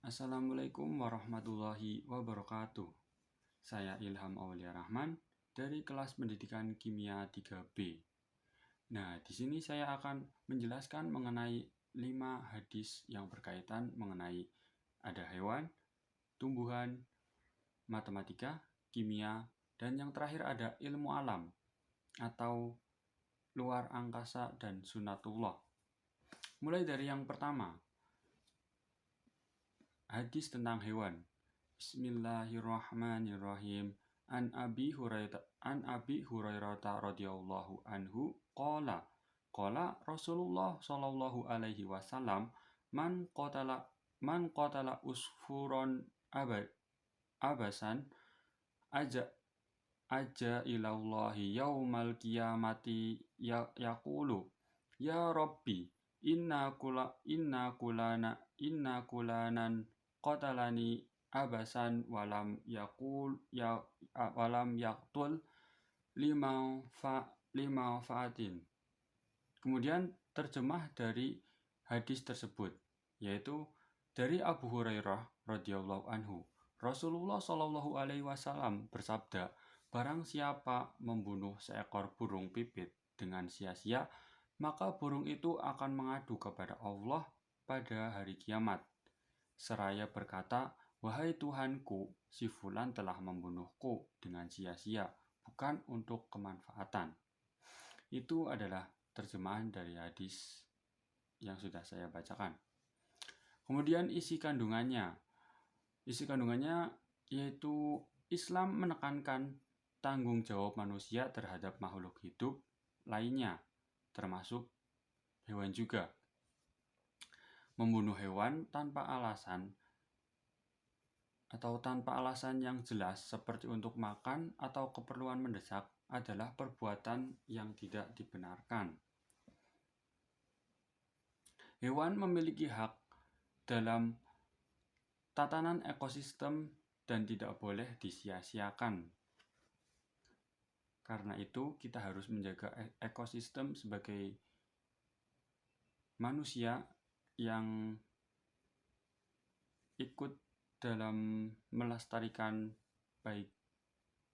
Assalamualaikum warahmatullahi wabarakatuh. Saya Ilham Aulia Rahman dari kelas pendidikan kimia 3B. Nah, di sini saya akan menjelaskan mengenai 5 hadis yang berkaitan mengenai ada hewan, tumbuhan, matematika, kimia, dan yang terakhir ada ilmu alam atau luar angkasa dan sunatullah. Mulai dari yang pertama, hadis tentang hewan. Bismillahirrahmanirrahim. An Abi Hurairah radhiyallahu anhu qala Rasulullah sallallahu alaihi wasallam man qatala usfuron abasan aja ilallahi yaumal qiyamati yaqulu ya rabbi inna kulanan qatalani abasan walam yaqtul lima faatin. Kemudian terjemah dari hadis tersebut, yaitu dari Abu Hurairah radhiyallahu anhu. Rasulullah shallallahu alaihi wasallam bersabda, barang siapa membunuh seekor burung pipit dengan sia-sia, maka burung itu akan mengadu kepada Allah pada hari kiamat. Seraya berkata, wahai Tuhanku, si fulan telah membunuhku dengan sia-sia, bukan untuk kemanfaatan. Itu adalah terjemahan dari hadis yang sudah saya bacakan. Kemudian isi kandungannya yaitu Islam menekankan tanggung jawab manusia terhadap makhluk hidup lainnya, termasuk hewan juga. Membunuh hewan tanpa alasan yang jelas seperti untuk makan atau keperluan mendesak adalah perbuatan yang tidak dibenarkan. Hewan memiliki hak dalam tatanan ekosistem dan tidak boleh disia-siakan. Karena itu, kita harus menjaga ekosistem sebagai manusia yang ikut dalam melestarikan baik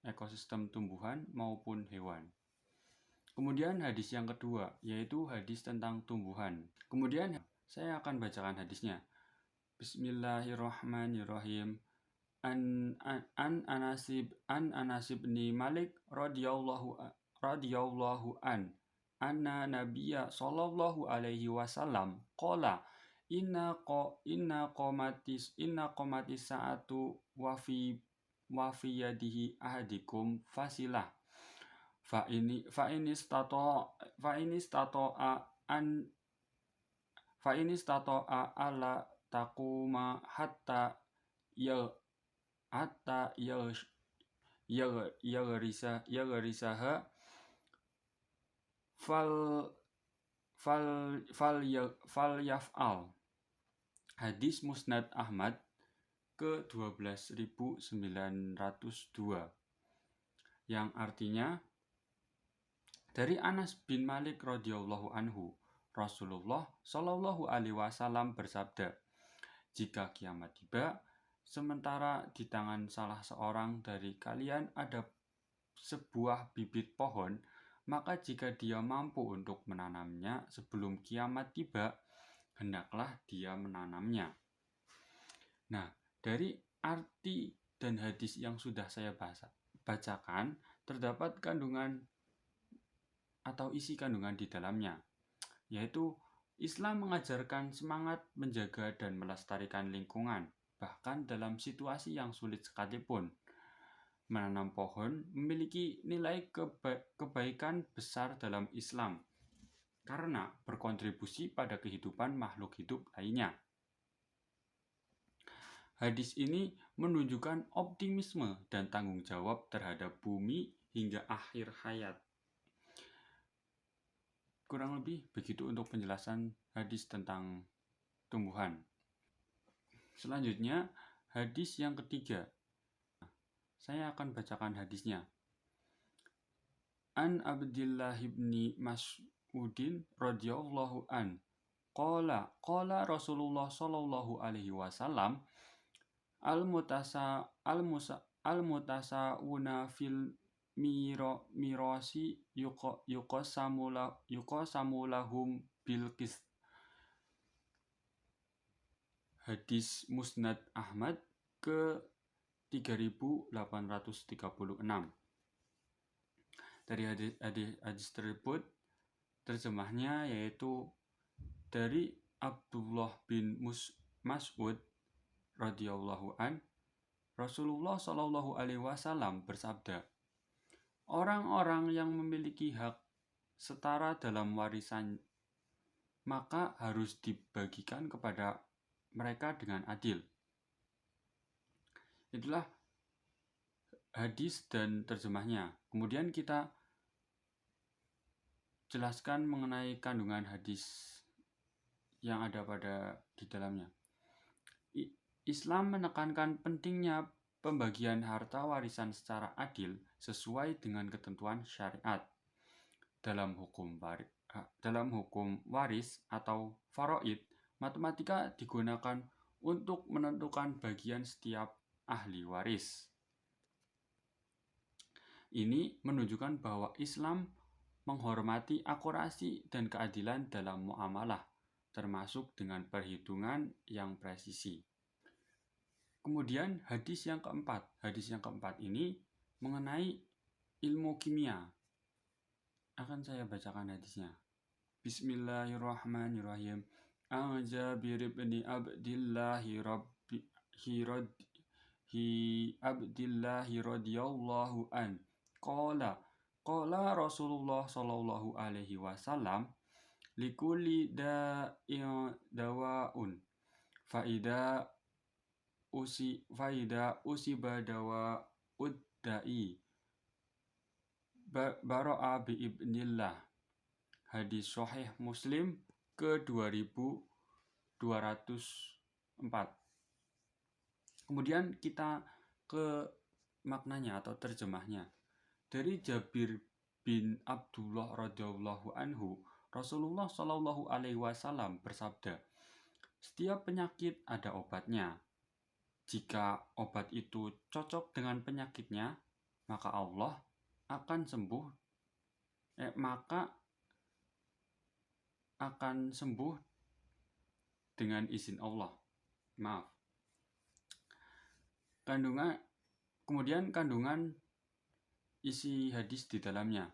ekosistem tumbuhan maupun hewan. Kemudian hadis yang kedua, yaitu hadis tentang tumbuhan. Kemudian saya akan bacakan hadisnya. Bismillahirrahmanirrahim. An Anas bin Malik radhiyallahu an anna nabiyya sallallahu alaihi wasallam qala inna qamatis sa'atu wa fi yadihi ahadikum fasilah fa ini istata'a ala taquma hatta yaghrisaha fal yaf'al. Hadis Musnad Ahmad ke 12.902 yang artinya dari Anas bin Malik radhiyallahu anhu, Rasulullah shallallahu alaihi wasallam bersabda, jika kiamat tiba sementara di tangan salah seorang dari kalian ada sebuah bibit pohon, maka jika dia mampu untuk menanamnya sebelum kiamat tiba, hendaklah dia menanamnya. Nah, dari arti dan hadis yang sudah saya bacakan, terdapat kandungan atau isi kandungan di dalamnya, yaitu Islam mengajarkan semangat menjaga dan melestarikan lingkungan, bahkan dalam situasi yang sulit sekalipun. Menanam pohon memiliki nilai kebaikan besar dalam Islam karena berkontribusi pada kehidupan makhluk hidup lainnya. Hadis ini menunjukkan optimisme dan tanggung jawab terhadap bumi hingga akhir hayat. Kurang lebih begitu untuk penjelasan hadis tentang tumbuhan. Selanjutnya, hadis yang ketiga. Saya akan bacakan hadisnya. An Abdillah bin Mas'udin radhiyallahu an Qala Rasulullah sallallahu alaihi wasallam al mutasawuna fil mirasi yuqasamulahum bil qist. Hadis Musnad Ahmad ke 3836. Dari hadis tersebut terjemahnya yaitu dari Abdullah bin Mas'ud radhiyallahu an, Rasulullah shallallahu alaihi wasallam bersabda, orang-orang yang memiliki hak setara dalam warisan maka harus dibagikan kepada mereka dengan adil. Itulah hadis dan terjemahnya. Kemudian kita jelaskan mengenai kandungan hadis yang ada di dalamnya. Islam menekankan pentingnya pembagian harta warisan secara adil sesuai dengan ketentuan syariat. Dalam hukum waris atau faraid, matematika digunakan untuk menentukan bagian setiap ahli waris. Ini menunjukkan bahwa Islam menghormati akurasi dan keadilan dalam muamalah, termasuk dengan perhitungan yang presisi. Kemudian hadis yang keempat ini mengenai ilmu kimia. Akan saya bacakan hadisnya. Bismillahirrahmanirrahim. An Jabir bin Abdillahi radhiyallahu an. Qala Rasulullah sallallahu alaihi wasallam, likulli da'in dawaun. Faida usiba dawa uddai bara'a bi'ibnillah. Hadis Sahih Muslim ke 2204. Kemudian kita ke maknanya atau terjemahnya. Dari Jabir bin Abdullah radhiyallahu anhu, Rasulullah shallallahu alaihi wasallam bersabda, setiap penyakit ada obatnya. Jika obat itu cocok dengan penyakitnya, maka Allah akan sembuh dengan izin Allah. Kemudian kandungan isi hadis di dalamnya.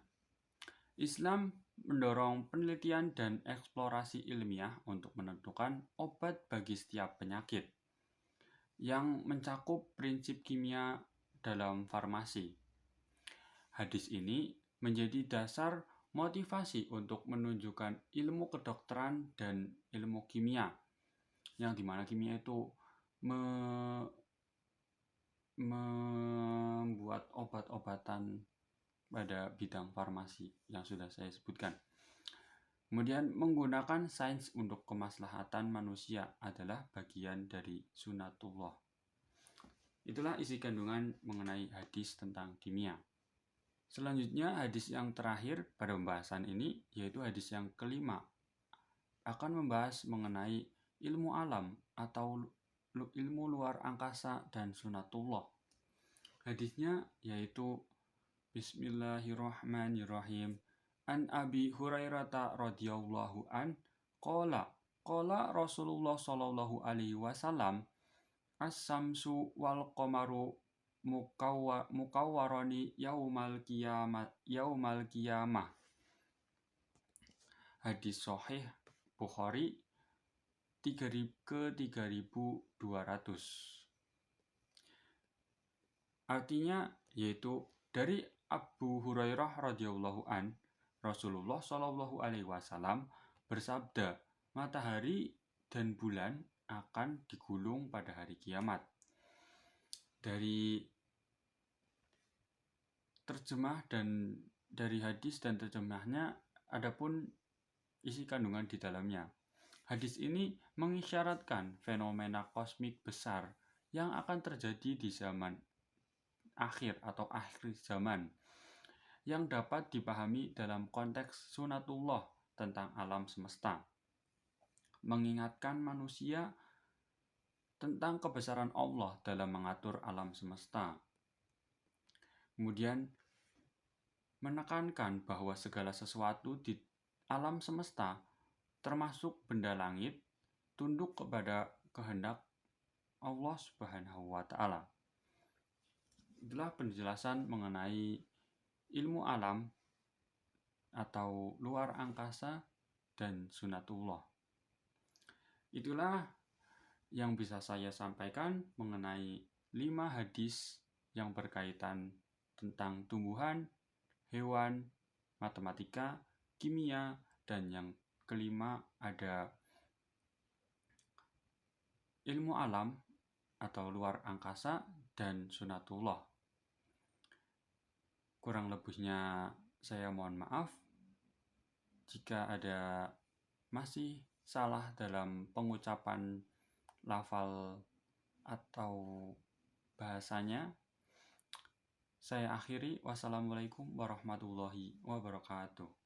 Islam mendorong penelitian dan eksplorasi ilmiah untuk menentukan obat bagi setiap penyakit, yang mencakup prinsip kimia dalam farmasi. Hadis ini menjadi dasar motivasi untuk menunjukkan ilmu kedokteran dan ilmu kimia, yang dimana kimia itu membuat obat-obatan pada bidang farmasi yang sudah saya sebutkan. Kemudian menggunakan sains untuk kemaslahatan manusia adalah bagian dari sunatullah. Itulah isi kandungan mengenai hadis tentang kimia. Selanjutnya hadis yang terakhir pada pembahasan ini yaitu hadis yang kelima, akan membahas mengenai ilmu alam atau ilmu luar angkasa dan sunatullah. Hadisnya yaitu Bismillahirrahmanirrahim. An Abi Hurairah radhiyallahu an qala Rasulullah sallallahu alaihi wasallam, as-samsu wal qamaru mukawwarani yaumal qiyamah. Hadis Sahih Bukhari ke 3200. Artinya yaitu dari Abu Hurairah radhiyallahu an, Rasulullah shallallahu alaihi wasallam bersabda, matahari dan bulan akan digulung pada hari kiamat. Dari terjemah dan dari hadis dan terjemahnya adapun isi kandungan di dalamnya. Hadis ini mengisyaratkan fenomena kosmik besar yang akan terjadi di zaman akhir atau akhir zaman, yang dapat dipahami dalam konteks sunatullah tentang alam semesta. mengingatkan manusia tentang kebesaran Allah dalam mengatur alam semesta. Kemudian menekankan bahwa segala sesuatu di alam semesta, termasuk benda langit, tunduk kepada kehendak Allah Subhanahu wa Ta'ala. Itulah penjelasan mengenai ilmu alam atau luar angkasa dan sunatullah. Itulah yang bisa saya sampaikan mengenai 5 hadis yang berkaitan tentang tumbuhan, hewan, matematika, kimia, dan yang kelima ada ilmu alam atau luar angkasa dan sunatullah. Kurang lebihnya saya mohon maaf jika ada masih salah dalam pengucapan lafal atau bahasanya. Saya akhiri. Wassalamualaikum warahmatullahi wabarakatuh.